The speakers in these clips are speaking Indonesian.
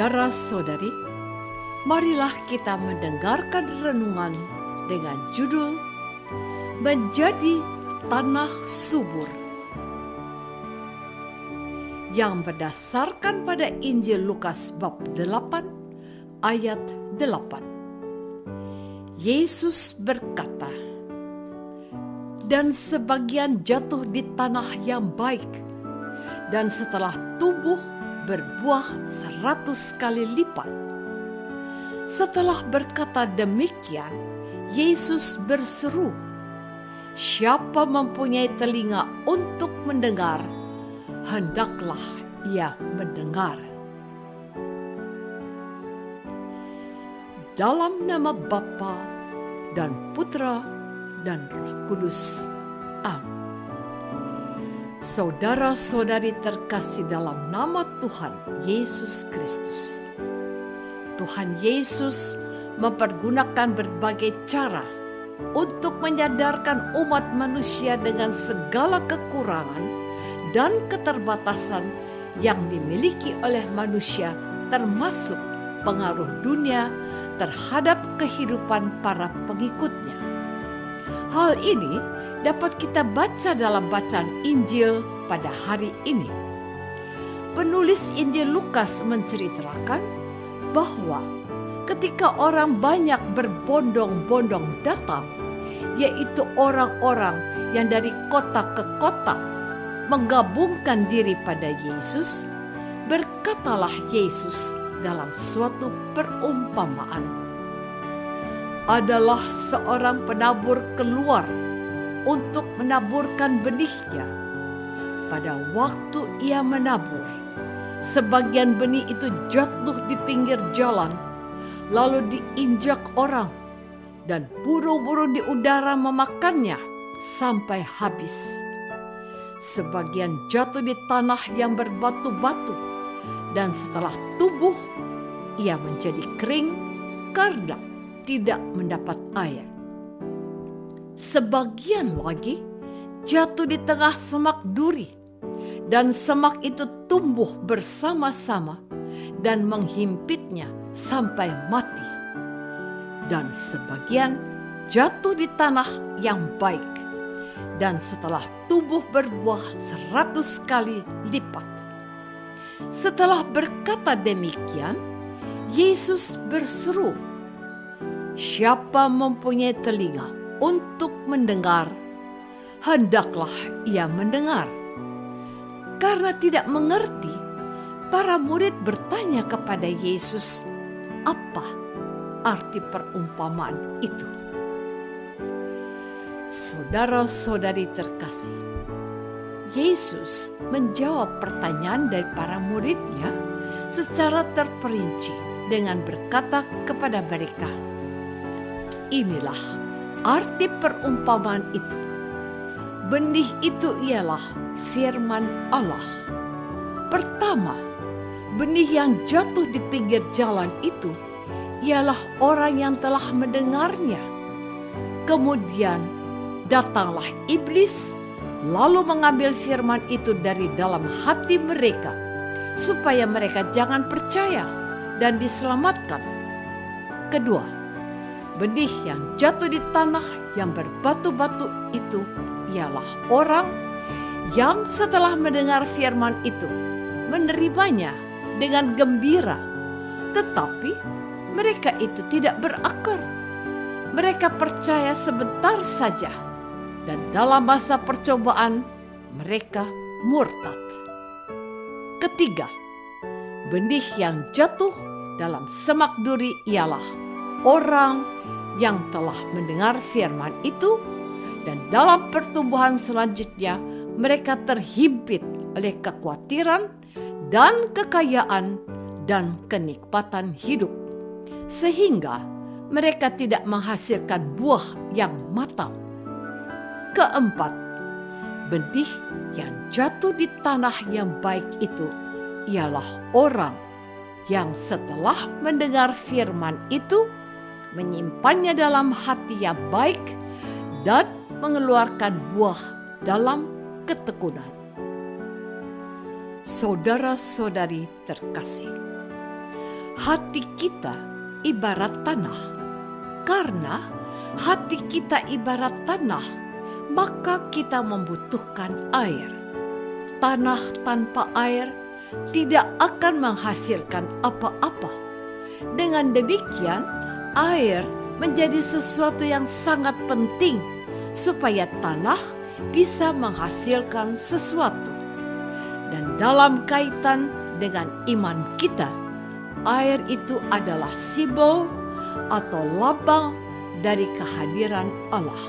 Saudara-saudari, marilah kita mendengarkan renungan dengan judul Menjadi Tanah Subur, yang berdasarkan pada Injil Lukas bab 8 ayat 8. Yesus berkata, "Dan sebagian jatuh di tanah yang baik, dan setelah tumbuh berbuah 100 kali lipat." Setelah berkata demikian, Yesus berseru, "Siapa mempunyai telinga untuk mendengar, hendaklah ia mendengar." Dalam nama Bapa dan Putra dan Roh Kudus. Amin. Saudara-saudari terkasih dalam nama Tuhan Yesus Kristus. Tuhan Yesus mempergunakan berbagai cara untuk menyadarkan umat manusia dengan segala kekurangan dan keterbatasan yang dimiliki oleh manusia, termasuk pengaruh dunia terhadap kehidupan para pengikutnya. Hal ini dapat kita baca dalam bacaan Injil pada hari ini. Penulis Injil Lukas menceritakan bahwa ketika orang banyak berbondong-bondong datang, yaitu orang-orang yang dari kota ke kota menggabungkan diri pada Yesus, berkatalah Yesus dalam suatu perumpamaan. Adalah seorang penabur keluar untuk menaburkan benihnya. Pada waktu ia menabur, sebagian benih itu jatuh di pinggir jalan, lalu diinjak orang, dan burung-burung di udara memakannya sampai habis. Sebagian jatuh di tanah yang berbatu-batu, dan setelah tumbuh, ia menjadi kering karena tidak mendapat air. Sebagian lagi jatuh di tengah semak duri, dan semak itu tumbuh bersama-sama dan menghimpitnya sampai mati. Dan sebagian jatuh di tanah yang baik, dan setelah tumbuh berbuah 100 kali lipat. Setelah berkata demikian, Yesus berseru, "Siapa mempunyai telinga untuk mendengar, hendaklah ia mendengar." Karena tidak mengerti, para murid bertanya kepada Yesus, apa arti perumpamaan itu? Saudara-saudari terkasih, Yesus menjawab pertanyaan dari para muridnya secara terperinci dengan berkata kepada mereka, "Inilah arti perumpamaan itu. Benih itu ialah firman Allah. Pertama, benih yang jatuh di pinggir jalan itu ialah orang yang telah mendengarnya. Kemudian datanglah iblis, lalu mengambil firman itu dari dalam hati mereka, supaya mereka jangan percaya dan diselamatkan. Kedua, benih yang jatuh di tanah yang berbatu-batu itu ialah orang yang setelah mendengar firman itu menerimanya dengan gembira, tetapi mereka itu tidak berakar. Mereka percaya sebentar saja, dan dalam masa percobaan mereka murtad. Ketiga, benih yang jatuh dalam semak duri ialah orang yang telah mendengar firman itu, dan dalam pertumbuhan selanjutnya mereka terhimpit oleh kekhawatiran dan kekayaan dan kenikmatan hidup, sehingga mereka tidak menghasilkan buah yang matang. Keempat, benih yang jatuh di tanah yang baik itu ialah orang yang setelah mendengar firman itu menyimpannya dalam hati yang baik dan mengeluarkan buah dalam ketekunan. Saudara-saudari terkasih, hati kita ibarat tanah. Karena hati kita ibarat tanah, maka kita membutuhkan air. Tanah tanpa air tidak akan menghasilkan apa-apa. Dengan demikian, air menjadi sesuatu yang sangat penting supaya tanah bisa menghasilkan sesuatu. Dan dalam kaitan dengan iman kita, air itu adalah simbol atau lambang dari kehadiran Allah.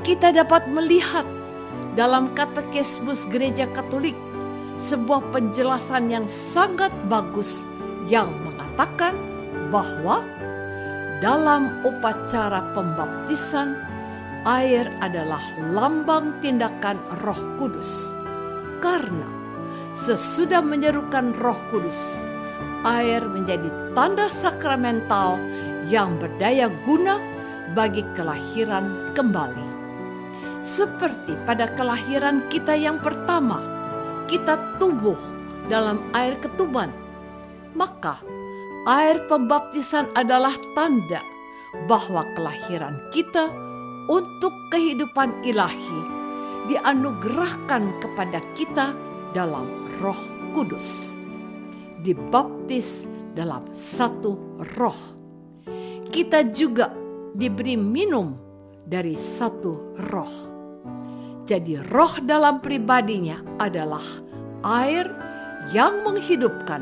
Kita dapat melihat dalam Katekismus Gereja Katolik sebuah penjelasan yang sangat bagus yang mengatakan bahwa dalam upacara pembaptisan, air adalah lambang tindakan Roh Kudus. Karena sesudah menyerukan Roh Kudus, air menjadi tanda sakramental yang berdaya guna bagi kelahiran kembali. Seperti pada kelahiran kita yang pertama, kita tumbuh dalam air ketuban. Maka air pembaptisan adalah tanda bahwa kelahiran kita untuk kehidupan ilahi dianugerahkan kepada kita dalam Roh Kudus. Dibaptis dalam satu roh. Kita juga diberi minum dari satu roh. Jadi roh dalam pribadinya adalah air yang menghidupkan,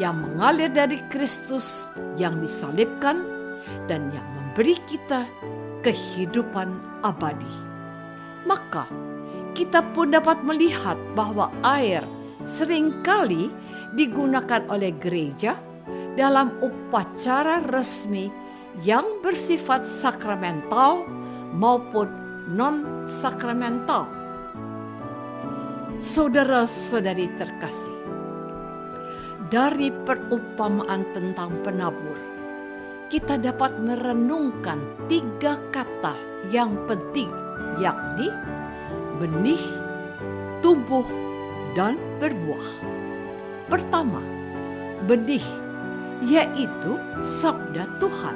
yang mengalir dari Kristus yang disalibkan dan yang memberi kita kehidupan abadi. Maka kita pun dapat melihat bahwa air seringkali digunakan oleh gereja dalam upacara resmi yang bersifat sakramental maupun non-sakramental. Saudara-saudari terkasih, dari perumpamaan tentang penabur, kita dapat merenungkan 3 kata yang penting, yakni benih, tumbuh, dan berbuah. Pertama, benih, yaitu sabda Tuhan.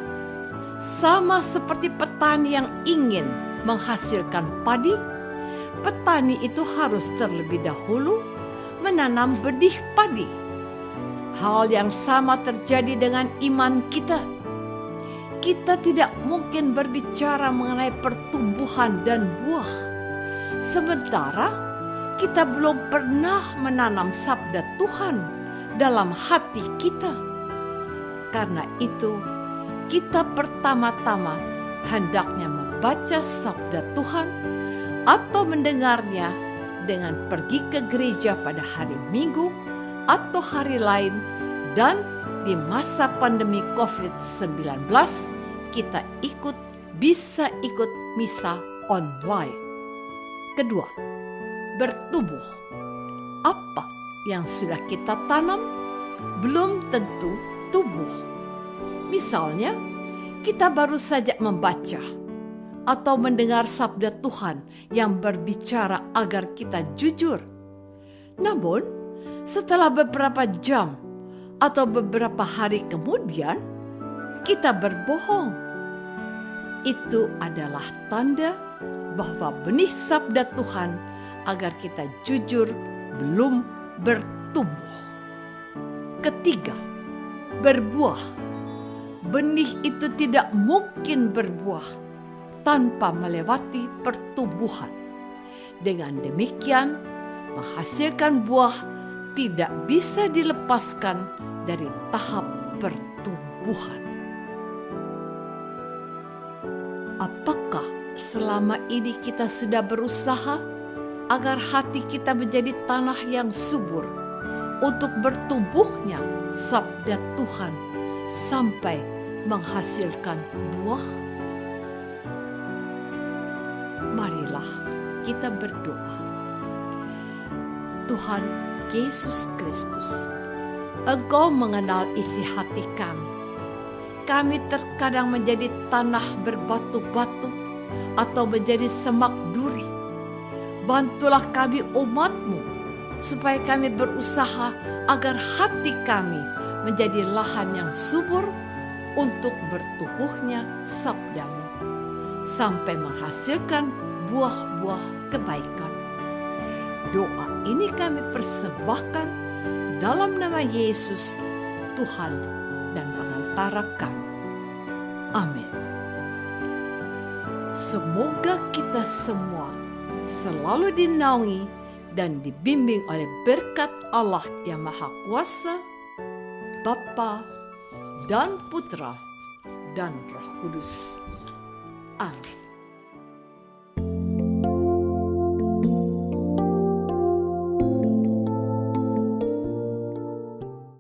Sama seperti petani yang ingin menghasilkan padi, petani itu harus terlebih dahulu menanam benih padi. Hal yang sama terjadi dengan iman kita. Kita tidak mungkin berbicara mengenai pertumbuhan dan buah, sementara kita belum pernah menanam sabda Tuhan dalam hati kita. Karena itu, kita pertama-tama hendaknya membaca sabda Tuhan atau mendengarnya dengan pergi ke gereja pada hari Minggu atau hari lain, dan di masa pandemi COVID-19 kita bisa ikut misa online. Kedua, bertumbuh. Apa yang sudah kita tanam belum tentu tumbuh. Misalnya, kita baru saja membaca atau mendengar sabda Tuhan yang berbicara agar kita jujur. Namun, setelah beberapa jam atau beberapa hari kemudian, kita berbohong. Itu adalah tanda bahwa benih sabda Tuhan agar kita jujur belum bertumbuh. Ketiga, berbuah. Benih itu tidak mungkin berbuah tanpa melewati pertumbuhan. Dengan demikian, menghasilkan buah tidak bisa dilepaskan dari tahap pertumbuhan. Apakah selama ini kita sudah berusaha agar hati kita menjadi tanah yang subur untuk bertumbuhnya sabda Tuhan sampai menghasilkan buah? Marilah kita berdoa. Tuhan Yesus Kristus, Engkau mengenal isi hati kami. Kami terkadang menjadi tanah berbatu-batu atau menjadi semak duri. Bantulah kami umat-Mu supaya kami berusaha agar hati kami menjadi lahan yang subur untuk bertumbuhnya sabdamu, sampai menghasilkan buah-buah kebaikan. Doa ini kami persembahkan dalam nama Yesus, Tuhan dan pengantara kami. Amin. Semoga kita semua selalu dinaungi dan dibimbing oleh berkat Allah yang Maha Kuasa, Bapa dan Putra dan Roh Kudus. Amin.